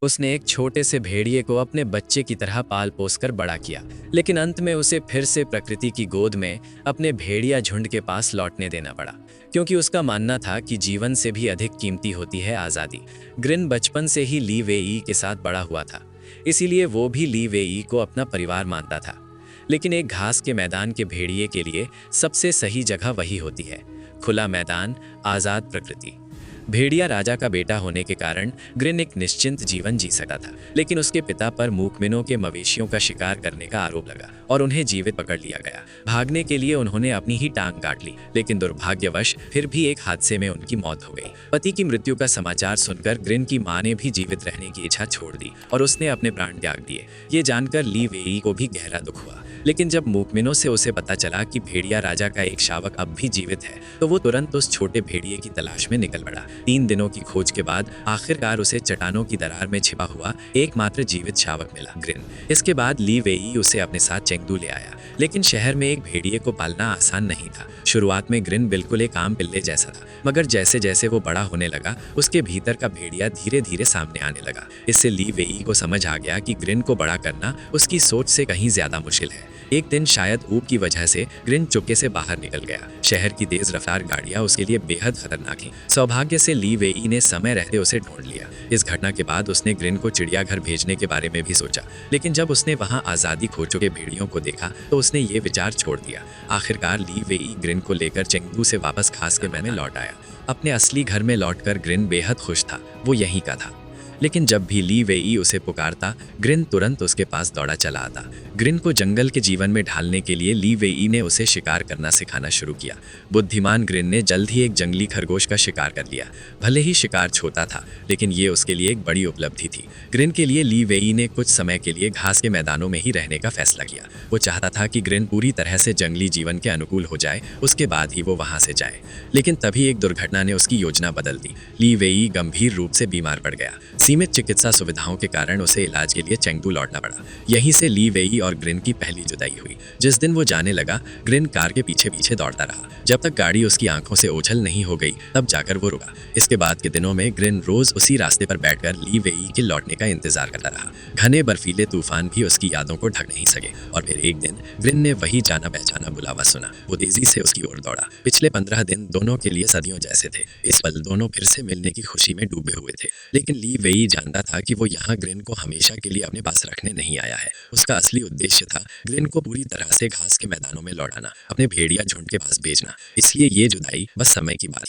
उसने एक छोटे से भेड़िए को अपने बच्चे की तरह पाल पोस कर बड़ा किया, लेकिन अंत में उसे फिर से प्रकृति की गोद में अपने भेड़िया झुंड के पास लौटने देना पड़ा, क्योंकि उसका मानना था कि जीवन से भी अधिक कीमती होती है आज़ादी। ग्रिन बचपन से ही ली वेई के साथ बड़ा हुआ था, इसीलिए वो भी ली वेई को अपना परिवार मानता था। लेकिन एक घास के मैदान के भेड़िए के लिए सबसे सही जगह वही होती है, खुला मैदान, आज़ाद प्रकृति। भेड़िया राजा का बेटा होने के कारण ग्रिन एक निश्चिंत जीवन जी सकता था, लेकिन उसके पिता पर मूकमिनों के मवेशियों का शिकार करने का आरोप लगा और उन्हें जीवित पकड़ लिया गया। भागने के लिए उन्होंने अपनी ही टांग काट ली, लेकिन दुर्भाग्यवश फिर भी एक हादसे में उनकी मौत हो गई। पति की मृत्यु का समाचार सुनकर ग्रिन की मां ने भी जीवित रहने की इच्छा छोड़ दी और उसने अपने प्राण त्याग दिए। ये जानकर ली वेई को भी गहरा दुख हुआ, लेकिन जब मूकमिनों से उसे पता चला कि भेड़िया राजा का एक शावक अब भी जीवित है, तो वो तुरंत उस छोटे भेड़िए की तलाश में निकल पड़ा। 3 दिनों की खोज के बाद आखिरकार उसे चट्टानों की दरार में छिपा हुआ एकमात्र जीवित शावक मिला, ग्रिन। इसके बाद ली वेई उसे अपने साथ चेंगडू ले आया, लेकिन शहर में एक भेड़िए को पालना आसान नहीं था। शुरुआत में ग्रिन बिल्कुल एक आम पिल्ले जैसा था, मगर जैसे जैसे वो बड़ा होने लगा, उसके भीतर का भेड़िया धीरे धीरे सामने आने लगा। इससे ली वेई को समझ आ गया कि ग्रिन को बड़ा करना उसकी सोच से कहीं ज्यादा मुश्किल है। एक दिन शायद ऊब की वजह से ग्रिन चुपके से बाहर निकल गया। शहर की तेज रफ्तार गाड़ियां उसके लिए बेहद खतरनाक थीं। सौभाग्य से ली वेई ने समय रहते उसे ढूंढ लिया। इस घटना के बाद उसने ग्रिन को चिड़ियाघर भेजने के बारे में भी सोचा, लेकिन जब उसने वहां आजादी खो चुके भेड़ियों को देखा तो उसने ये विचार छोड़ दिया। आखिरकार ली वेई ग्रिन को लेकर चेंगडू से वापस खास के मैदान में लौट आया। अपने असली घर में लौटकर ग्रिन बेहद खुश था, वो यहीं का था। लेकिन जब भी ली वेई उसे पुकारता, ग्रिन तुरंत उसके पास दौड़ा चला आता। ग्रिन को जंगल के जीवन में ढालने के लिए ली वेई ने उसे शिकार करना सिखाना शुरू किया। बुद्धिमान ग्रिन ने जल्द ही एक जंगली खरगोश का शिकार कर लिया। भले ही शिकार छोटा था, लेकिन ये उसके लिए एक बड़ी उपलब्धि थी। ग्रिन के लिए ली वेई ने कुछ समय के लिए घास के मैदानों में ही रहने का फैसला किया। वो चाहता था कि ग्रिन पूरी तरह से जंगली जीवन के अनुकूल हो जाए, उसके बाद ही वो वहां से जाए। लेकिन तभी एक दुर्घटना ने उसकी योजना बदल दी। ली वेई गंभीर रूप से बीमार पड़ गया। सीमित चिकित्सा सुविधाओं के कारण उसे इलाज के लिए चेंगडू लौटना पड़ा। यहीं से ली वेई और ग्रिन की पहली जुदाई हुई। जिस दिन वो जाने लगा, ग्रिन कार के पीछे पीछे दौड़ता रहा। जब तक गाड़ी उसकी आंखों से ओझल नहीं हो गई, तब जाकर वो रुका। इसके बाद के दिनों में ग्रिन रोज उसी रास्ते पर बैठकर ली वेई के लौटने का इंतजार करता रहा। घने बर्फीले तूफान भी उसकी यादों को ढक नहीं सके, और फिर एक दिन ग्रिन ने वही जाना पहचाना बुलावा सुना। वो तेजी से उसकी ओर दौड़ा। पिछले 15 दिन दोनों के लिए सदियों जैसे थे। इस पल दोनों फिर से मिलने की खुशी में डूबे हुए थे। लेकिन ली वेई जानता था कि वो यहाँ ग्रिन को हमेशा के लिए अपने पास रखने नहीं आया है। उसका असली उद्देश्य था ग्रिन को पूरी तरह से घास के मैदानों में लौटाना, अपने भेड़िया झुंड के पास भेजना। इसलिए ये जुदाई बस समय की बात थी।